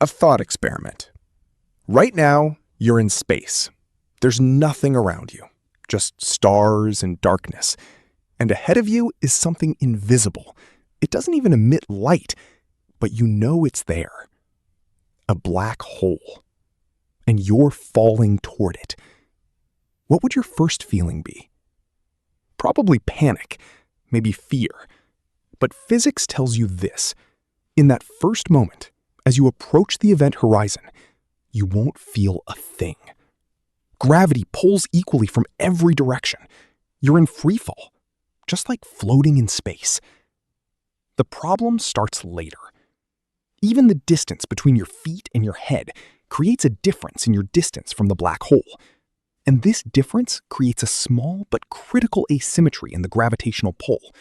A thought experiment. Right now, you're in space. There's nothing around you, just stars and darkness. And ahead of you is something invisible. It doesn't even emit light, but you know it's there. A black hole. And you're falling toward it. What would your first feeling be? Probably panic, maybe fear. But physics tells you this. In that first moment, as you approach the event horizon, you won't feel a thing. Gravity pulls equally from every direction. You're in freefall, just like floating in space. The problem starts later. Even the distance between your feet and your head creates a difference in your distance from the black hole. And this difference creates a small but critical asymmetry in the gravitational pull.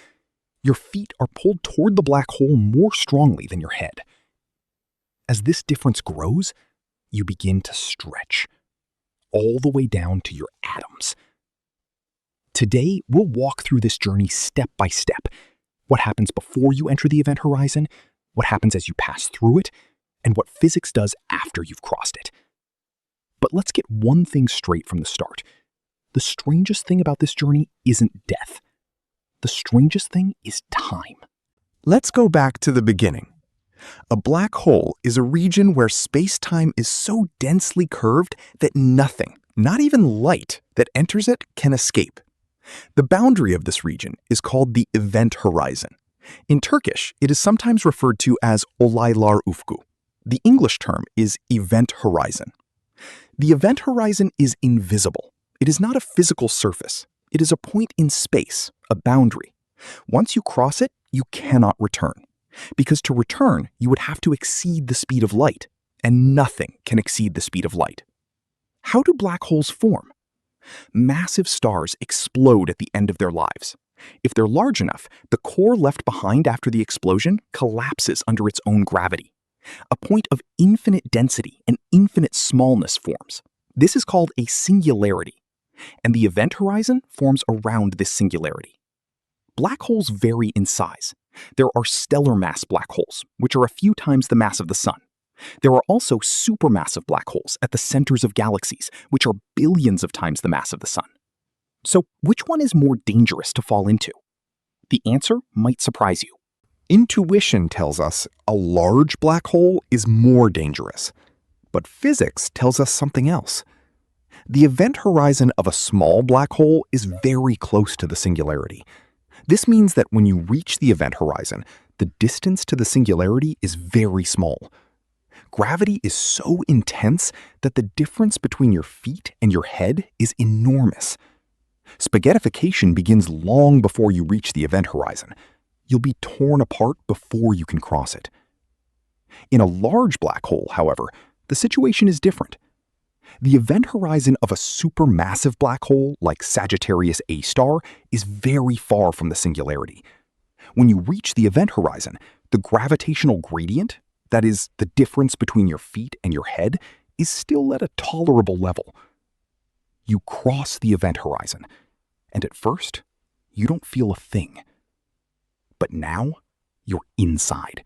Your feet are pulled toward the black hole more strongly than your head. As this difference grows, you begin to stretch, all the way down to your atoms. Today, we'll walk through this journey step by step. What happens before you enter the event horizon, what happens as you pass through it, and what physics does after you've crossed it. But let's get one thing straight from the start. The strangest thing about this journey isn't death. The strangest thing is time. Let's go back to the beginning. A black hole is a region where space-time is so densely curved that nothing, not even light, that enters it can escape. The boundary of this region is called the event horizon. In Turkish, it is sometimes referred to as olaylar ufku. The English term is event horizon. The event horizon is invisible. It is not a physical surface. It is a point in space, a boundary. Once you cross it, you cannot return. Because to return, you would have to exceed the speed of light, and nothing can exceed the speed of light. How do black holes form? Massive stars explode at the end of their lives. If they're large enough, the core left behind after the explosion collapses under its own gravity. A point of infinite density and infinite smallness forms. This is called a singularity, and the event horizon forms around this singularity. Black holes vary in size. There are stellar mass black holes, which are a few times the mass of the sun. There are also supermassive black holes at the centers of galaxies, which are billions of times the mass of the sun. So, which one is more dangerous to fall into? The answer might surprise you. Intuition tells us a large black hole is more dangerous. But physics tells us something else. The event horizon of a small black hole is very close to the singularity. This means that when you reach the event horizon, the distance to the singularity is very small. Gravity is so intense that the difference between your feet and your head is enormous. Spaghettification begins long before you reach the event horizon. You'll be torn apart before you can cross it. In a large black hole, however, the situation is different. The event horizon of a supermassive black hole like Sagittarius A star is very far from the singularity. When you reach the event horizon, the gravitational gradient, that is, the difference between your feet and your head, is still at a tolerable level. You cross the event horizon, and at first, you don't feel a thing. But now, you're inside.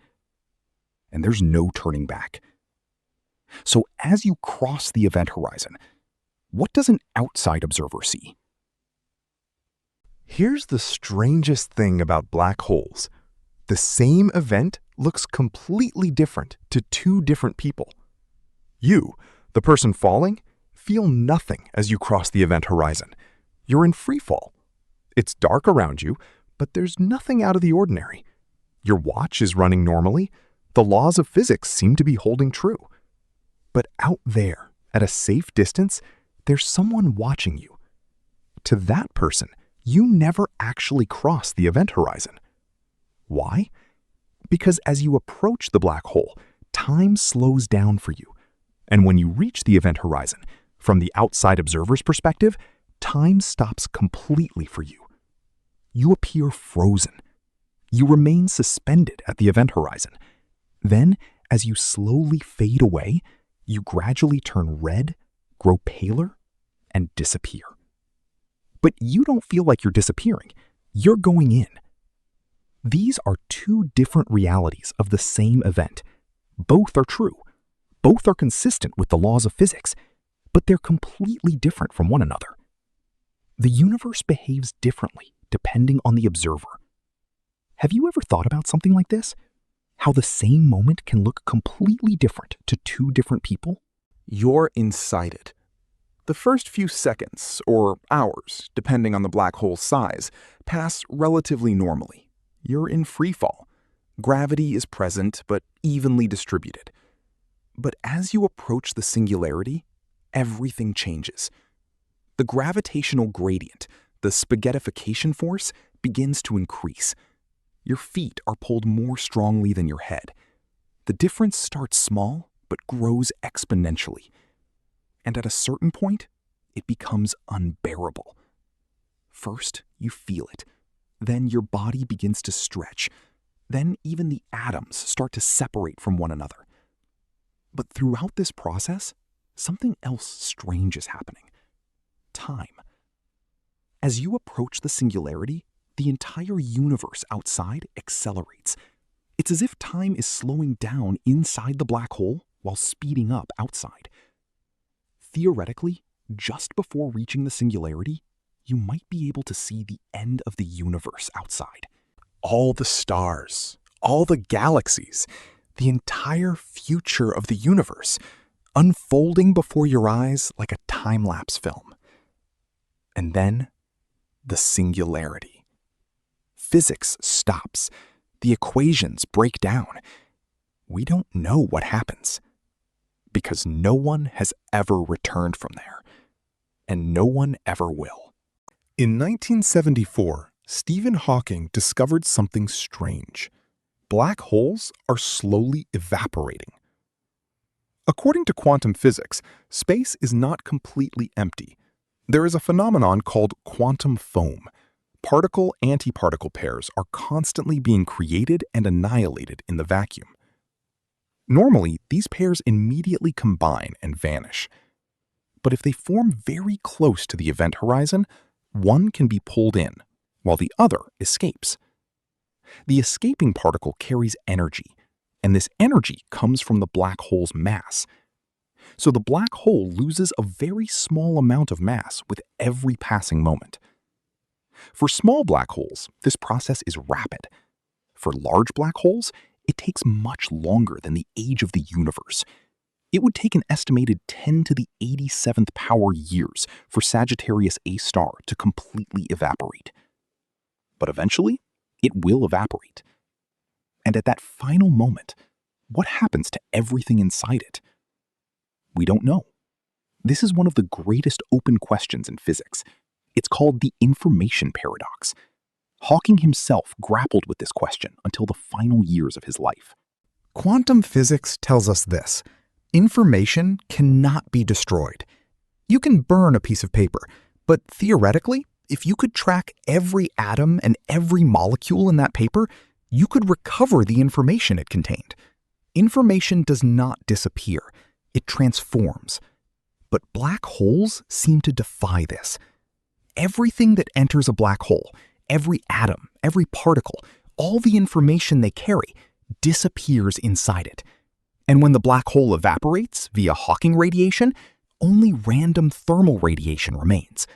And there's no turning back. So as you cross the event horizon, what does an outside observer see? Here's the strangest thing about black holes. The same event looks completely different to two different people. You, the person falling, feel nothing as you cross the event horizon. You're in free fall. It's dark around you, but there's nothing out of the ordinary. Your watch is running normally. The laws of physics seem to be holding true. But out there, at a safe distance, there's someone watching you. To that person, you never actually cross the event horizon. Why? Because as you approach the black hole, time slows down for you. And when you reach the event horizon, from the outside observer's perspective, time stops completely for you. You appear frozen. You remain suspended at the event horizon. Then, as you slowly fade away, you gradually turn red, grow paler, and disappear. But you don't feel like you're disappearing. You're going in. These are two different realities of the same event. Both are true. Both are consistent with the laws of physics, but they're completely different from one another. The universe behaves differently depending on the observer. Have you ever thought about something like this? How the same moment can look completely different to two different people? You're inside it. The first few seconds, or hours, depending on the black hole's size, pass relatively normally. You're in free fall. Gravity is present but evenly distributed. But as you approach the singularity, everything changes. The gravitational gradient, the spaghettification force, begins to increase. Your feet are pulled more strongly than your head. The difference starts small but grows exponentially. And at a certain point, it becomes unbearable. First, you feel it. Then your body begins to stretch. Then even the atoms start to separate from one another. But throughout this process, something else strange is happening. Time. As you approach the singularity, the entire universe outside accelerates. It's as if time is slowing down inside the black hole while speeding up outside. Theoretically, just before reaching the singularity, you might be able to see the end of the universe outside. All the stars, all the galaxies, the entire future of the universe, unfolding before your eyes like a time-lapse film. And then, the singularity. Physics stops. The equations break down. We don't know what happens, because no one has ever returned from there, and no one ever will. In 1974, Stephen Hawking discovered something strange. Black holes are slowly evaporating. According to quantum physics, space is not completely empty. There is a phenomenon called quantum foam. Particle-antiparticle pairs are constantly being created and annihilated in the vacuum. Normally, these pairs immediately combine and vanish. But if they form very close to the event horizon, one can be pulled in, while the other escapes. The escaping particle carries energy, and this energy comes from the black hole's mass. So the black hole loses a very small amount of mass with every passing moment. For small black holes, this process is rapid. For large black holes, it takes much longer than the age of the universe. It would take an estimated 10 to the 87th power years for Sagittarius A star to completely evaporate. But eventually, it will evaporate. And at that final moment, what happens to everything inside it? We don't know. This is one of the greatest open questions in physics. It's called the information paradox. Hawking himself grappled with this question until the final years of his life. Quantum physics tells us this: information cannot be destroyed. You can burn a piece of paper, but theoretically, if you could track every atom and every molecule in that paper, you could recover the information it contained. Information does not disappear. It transforms. But black holes seem to defy this. Everything that enters a black hole, every atom, every particle, all the information they carry, disappears inside it. And when the black hole evaporates via Hawking radiation, only random thermal radiation remains.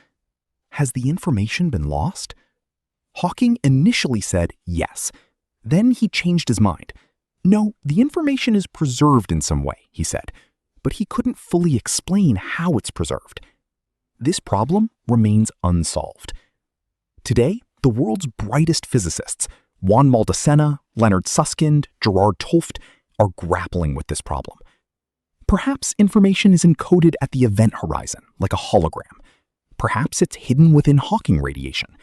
Has the information been lost? Hawking initially said yes. Then he changed his mind. No, the information is preserved in some way, he said, but he couldn't fully explain how it's preserved. This problem remains unsolved. Today, the world's brightest physicists, Juan Maldacena, Leonard Susskind, Gerard Tolft, are grappling with this problem. Perhaps information is encoded at the event horizon, like a hologram. Perhaps it's hidden within Hawking radiation.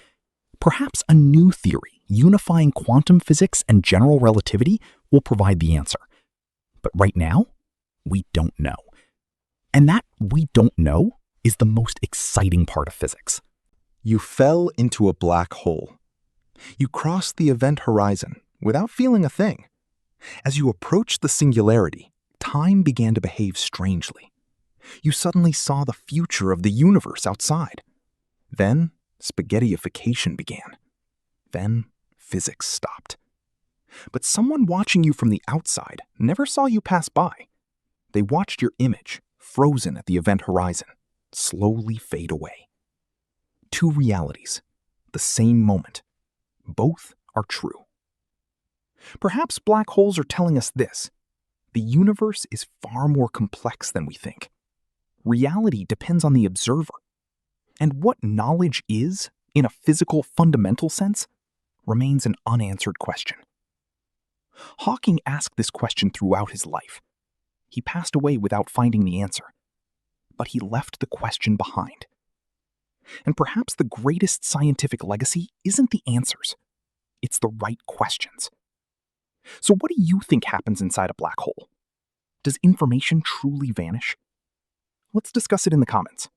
Perhaps a new theory unifying quantum physics and general relativity will provide the answer. But right now, we don't know. And that we don't know is the most exciting part of physics. You fell into a black hole. You crossed the event horizon without feeling a thing. As you approached the singularity, time began to behave strangely. You suddenly saw the future of the universe outside. Then, spaghettification began. Then, physics stopped. But someone watching you from the outside never saw you pass by. They watched your image, frozen at the event horizon, slowly fade away. Two realities, the same moment. Both are true. Perhaps black holes are telling us this: the universe is far more complex than we think. Reality depends on the observer. And what knowledge is, in a physical, fundamental sense, remains an unanswered question. Hawking asked this question throughout his life. He passed away without finding the answer. But he left the question behind. And perhaps the greatest scientific legacy isn't the answers. It's the right questions. So what do you think happens inside a black hole? Does information truly vanish? Let's discuss it in the comments.